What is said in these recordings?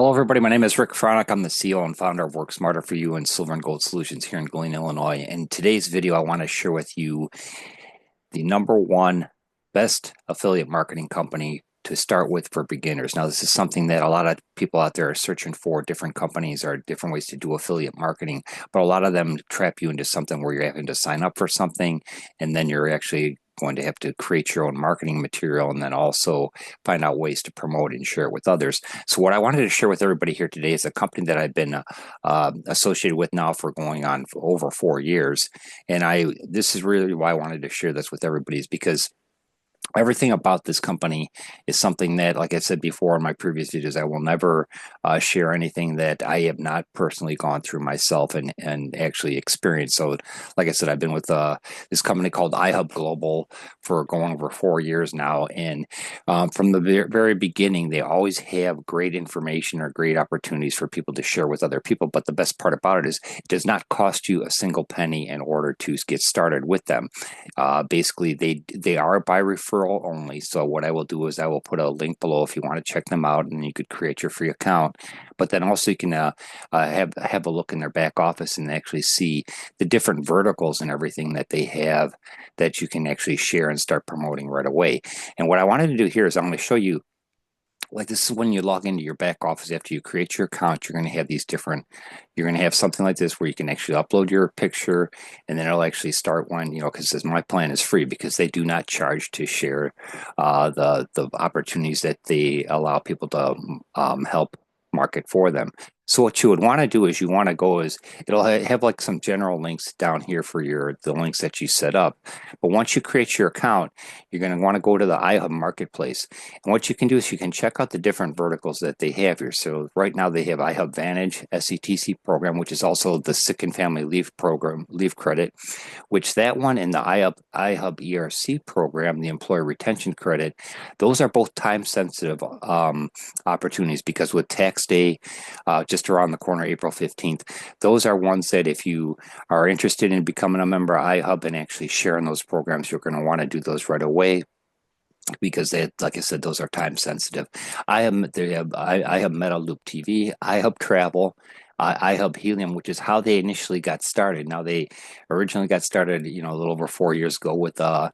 Hello, everybody. My name is Rick Fronek. I'm the CEO and founder of Work Smarter for You and Silver and Gold Solutions here in Galena, Illinois. In today's video, I want to share with you the number one best affiliate marketing company to start with for beginners. Now, this is something that a lot of people out there are searching for, different companies or different ways to do affiliate marketing, but a lot of them trap you into something where you're having to sign up for something and then you're actually going to have to create your own marketing material and then also find out ways to promote and share it with others. So what I wanted to share with everybody here today is a company that I've been associated with now for going on for over 4 years. And this is really why I wanted to share this with everybody, is because everything about this company is something that, like I said before in my previous videos, I will never share anything that I have not personally gone through myself and actually experienced. So, like I said, I've been with this company called iHub Global for going over 4 years now. And from the very beginning, they always have great information or great opportunities for people to share with other people. But the best part about it is it does not cost you a single penny in order to get started with them. Basically, they are by referral only. So what I will do is I will put a link below if you want to check them out, and you could create your free account. But then also you can have a look in their back office and actually see the different verticals and everything that they have that you can actually share and start promoting right away. And what I wanted to do here is I'm going to show you, like, this is when you log into your back office after you create your account. You're going to have you're going to have something like this where you can actually upload your picture, and then it'll actually start one, because my plan is free because they do not charge to share the opportunities that they allow people to help market for them. So what you would want to do is it'll have like some general links down here for the links that you set up. But once you create your account, you're going to want to go to the iHub Marketplace. And what you can do is you can check out the different verticals that they have here. So right now they have iHub Vantage, SETC program, which is also the sick and family leave program, leave credit, which that one and the iHub ERC program, the employer retention credit, those are both time sensitive opportunities, because with tax day just around the corner, April 15th, those are ones that if you are interested in becoming a member of iHub and actually sharing those programs, you're going to want to do those right away, because they, like I said, those are time sensitive. I have Meta Loop TV, iHub Travel, iHub Helium, which is how they initially got started. Now they originally got started, a little over 4 years ago with the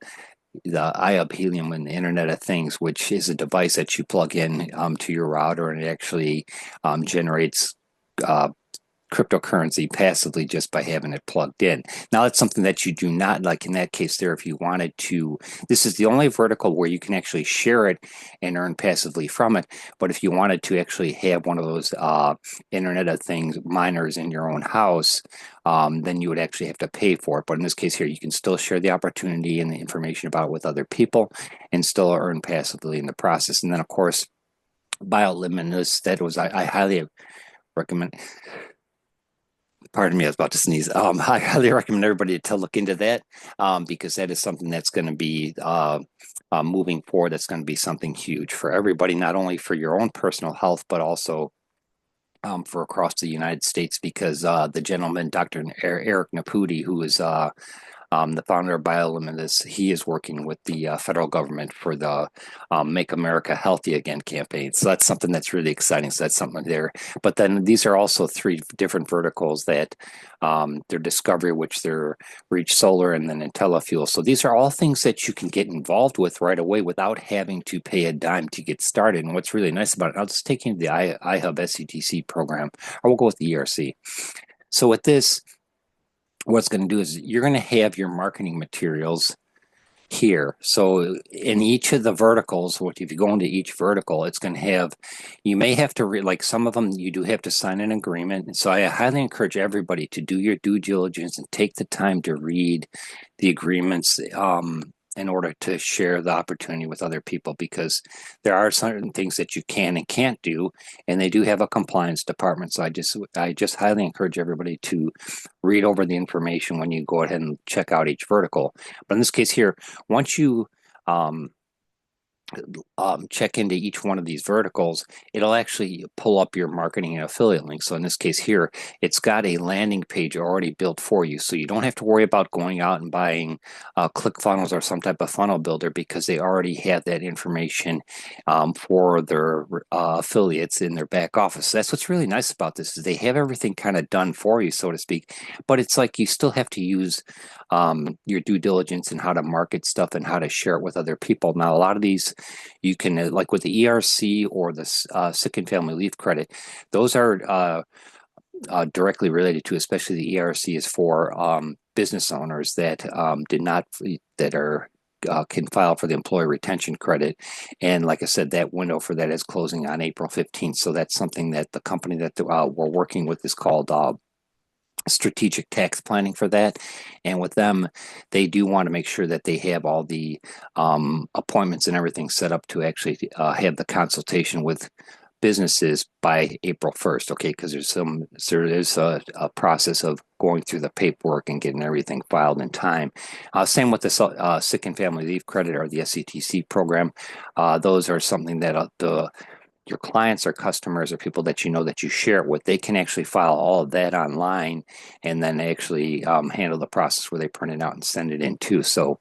iHub Helium and the Internet of Things, which is a device that you plug in to your router, and it actually generates cryptocurrency passively just by having it plugged in. Now, that's something that you do not, like in that case there, if you wanted to, this is the only vertical where you can actually share it and earn passively from it. But if you wanted to actually have one of those Internet of Things miners in your own house, then you would actually have to pay for it. But in this case here, you can still share the opportunity and the information about it with other people and still earn passively in the process. And then, of course, Bioluminescence, I highly recommend. Pardon me, I was about to sneeze. I highly recommend everybody to look into that, because that is something that's going to be moving forward. That's going to be something huge for everybody, not only for your own personal health, but also for across the United States, because the gentleman, Dr. Eric Naputi, who is the founder of Bioluminescence, he is working with the federal government for the Make America Healthy Again campaign. So that's something that's really exciting. So that's something there. But then these are also three different verticals that their Discovery, which they're Reach Solar, and then IntelliFuel. So these are all things that you can get involved with right away without having to pay a dime to get started. And what's really nice about it, I'll just take you to the iHub SETC program, or we'll go with the ERC. So with this, what's going to do is you're going to have your marketing materials here. So in each of the verticals, if you go into each vertical, it's going to have, you may have to like some of them, you do have to sign an agreement. And so I highly encourage everybody to do your due diligence and take the time to read the agreements in order to share the opportunity with other people, because there are certain things that you can and can't do, and they do have a compliance department. So I just highly encourage everybody to read over the information when you go ahead and check out each vertical. But in this case here, once you check into each one of these verticals, it'll actually pull up your marketing and affiliate link. So in this case here, it's got a landing page already built for you. So you don't have to worry about going out and buying ClickFunnels or some type of funnel builder, because they already have that information for their affiliates in their back office. So that's what's really nice about this, is they have everything kind of done for you, so to speak. But it's like you still have to use your due diligence and how to market stuff and how to share it with other people. Now, a lot of these you can, like with the ERC or the sick and family leave credit, those are directly related to, especially the ERC is for business owners that did not, that are can file for the employee retention credit. And like I said, that window for that is closing on April 15th. So that's something that the company that we're working with is called strategic tax planning for that. And with them, they do want to make sure that they have all the appointments and everything set up to actually have the consultation with businesses by April 1st. Okay, because there's a process of going through the paperwork and getting everything filed in time. Same with the sick and family leave credit, or the SCTC program. Those are something that your clients or customers or people that you know that you share it with, they can actually file all of that online, and then they actually handle the process where they print it out and send it in too. So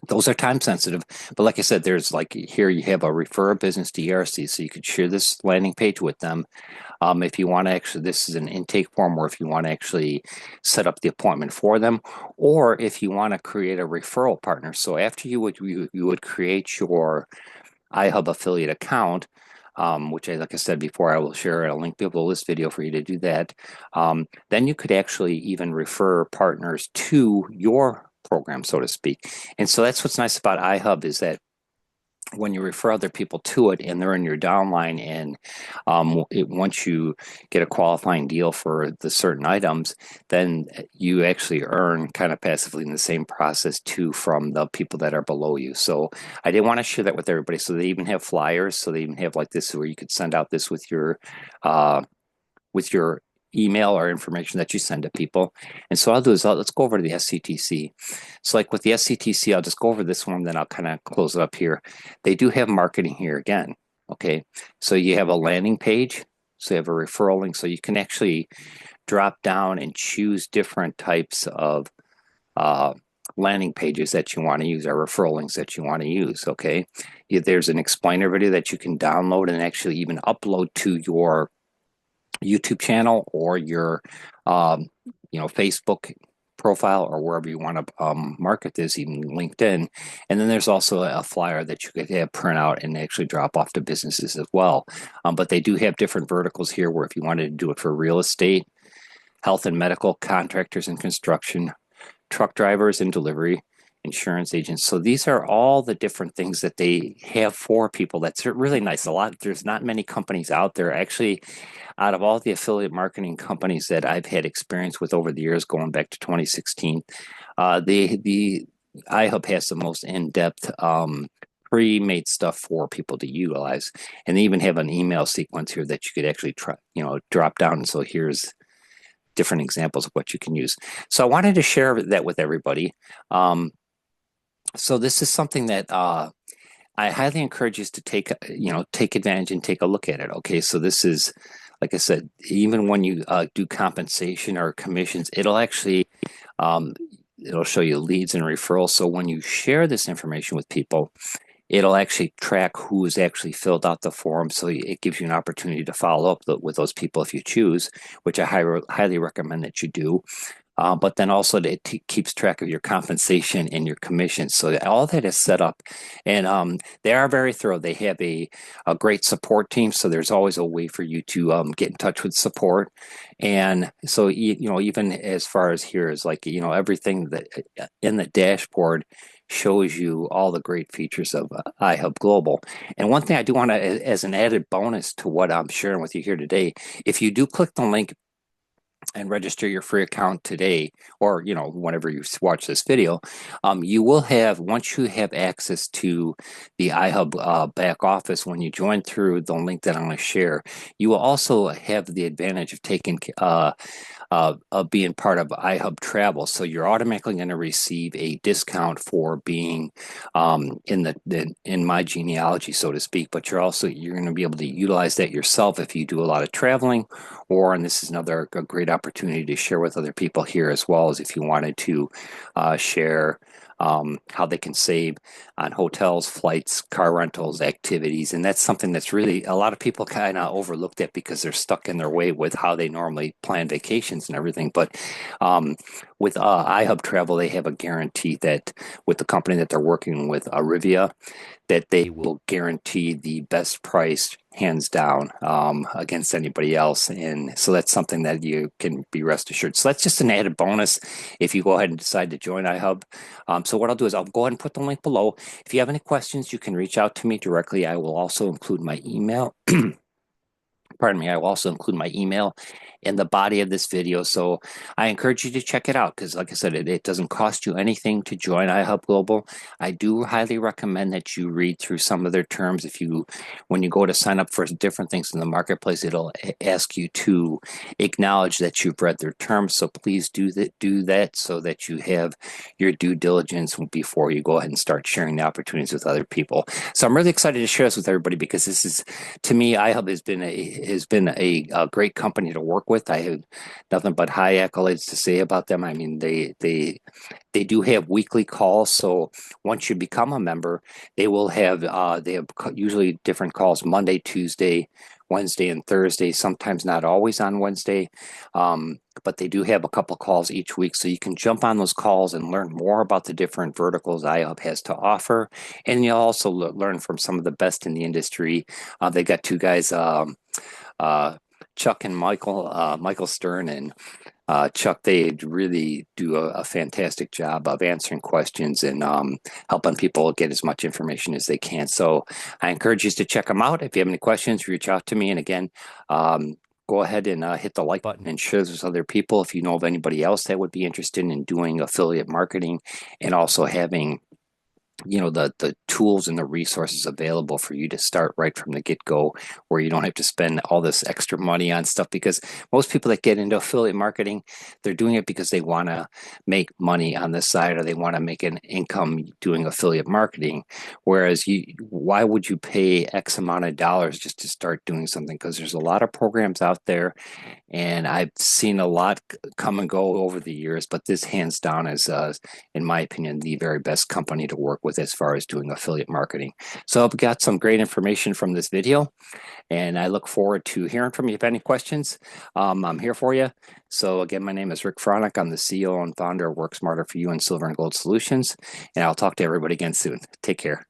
those are time sensitive. But like I said, there's, like here, you have a refer a business to ERC, so you could share this landing page with them. If you want to actually, this is an intake form where if you want to actually set up the appointment for them, or if you want to create a referral partner. So after you would create your iHub affiliate account, which, like I said before, I will share a link below this video for you to do that. Then you could actually even refer partners to your program, so to speak. And so that's what's nice about iHub, is that when you refer other people to it and they're in your downline, and once you get a qualifying deal for the certain items, then you actually earn kind of passively in the same process too from the people that are below you. So I didn't want to share that with everybody. So they even have flyers. So they even have like this where you could send out this uh, with your email or information that you send to people. And so I'll do is let's go over to the SCTC. So like with the SCTC, I'll just go over this one, then I'll kind of close it up here. They do have marketing here again. Okay, so you have a landing page, so you have a referral link, so you can actually drop down and choose different types of landing pages that you want to use, or referral links that you want to use. Okay, there's an explainer video that you can download and actually even upload to your YouTube channel or your Facebook profile, or wherever you want to market this, even LinkedIn. And then there's also a flyer that you could have print out and actually drop off to businesses as well. But they do have different verticals here, where if you wanted to do it for real estate, health and medical, contractors and construction, truck drivers and delivery, insurance agents. So these are all the different things that they have for people. That's really nice. There's not many companies out there. Actually, out of all the affiliate marketing companies that I've had experience with over the years, going back to 2016, the iHub has the most in-depth pre-made stuff for people to utilize. And they even have an email sequence here that you could actually try, drop down. And so here's different examples of what you can use. So I wanted to share that with everybody. So this is something that I highly encourage you to take advantage and take a look at it. Okay, so this is, like I said, even when you do compensation or commissions, it'll actually it'll show you leads and referrals. So when you share this information with people, it'll actually track who has actually filled out the form. So it gives you an opportunity to follow up with those people if you choose, which I highly recommend that you do. But then also it keeps track of your compensation and your commissions. So all that is set up, and they are very thorough. They have a great support team. So there's always a way for you to get in touch with support. And so, even as far as here is like, everything that in the dashboard shows you all the great features of iHub Global. And one thing I do want to, as an added bonus to what I'm sharing with you here today, if you do click the link and register your free account today, or whenever you watch this video, you will have, once you have access to the iHub back office, when you join through the link that I'm going to share, you will also have the advantage of taking of being part of iHub Travel. So you're automatically going to receive a discount for being in my genealogy, so to speak. But you're going to be able to utilize that yourself if you do a lot of traveling, and this is another a great opportunity to share with other people here as well as if you wanted to share how they can save on hotels, flights, car rentals, activities. And that's something that's really a lot of people kind of overlooked at because they're stuck in their way with how they normally plan vacations and everything. But with iHub Travel, they have a guarantee that with the company that they're working with, Arivia, that they will guarantee the best price hands down against anybody else. And so that's something that you can be rest assured. So that's just an added bonus if you go ahead and decide to join iHub. So what I'll do is I'll go ahead and put the link below. If you have any questions, you can reach out to me directly. I will also include my email. Pardon me, I will also include my email in the body of this video. So I encourage you to check it out because, like I said, it doesn't cost you anything to join iHub Global. I do highly recommend that you read through some of their terms. When you go to sign up for different things in the marketplace, it'll ask you to acknowledge that you've read their terms. So please do that so that you have your due diligence before you go ahead and start sharing the opportunities with other people. So I'm really excited to share this with everybody because this is, to me, iHub has been a great company to work with. I have nothing but high accolades to say about them. I mean, they do have weekly calls. So once you become a member, they have usually different calls Monday, Tuesday, Wednesday, and Thursday. Sometimes not always on Wednesday, but they do have a couple calls each week. So you can jump on those calls and learn more about the different verticals iHub has to offer, and you'll also learn from some of the best in the industry. They got two guys. Chuck and Michael Stern and Chuck, they really do a fantastic job of answering questions and helping people get as much information as they can. So I encourage you to check them out. If you have any questions, reach out to me. And again, go ahead and hit the like button and share this with other people. If you know of anybody else that would be interested in doing affiliate marketing and also having the tools and the resources available for you to start right from the get-go where you don't have to spend all this extra money on stuff, because most people that get into affiliate marketing, they're doing it because they want to make money on the side or they want to make an income doing affiliate marketing. Whereas why would you pay X amount of dollars just to start doing something? Because there's a lot of programs out there and I've seen a lot come and go over the years, but this hands down is, in my opinion, the very best company to work with as far as doing affiliate marketing. So I've got some great information from this video, and I look forward to hearing from you. If you have any questions, I'm here for you. So again, my name is Rick Fronek. I'm the CEO and founder of Work Smarter for You and Silver and Gold Solutions, and I'll talk to everybody again soon. Take care.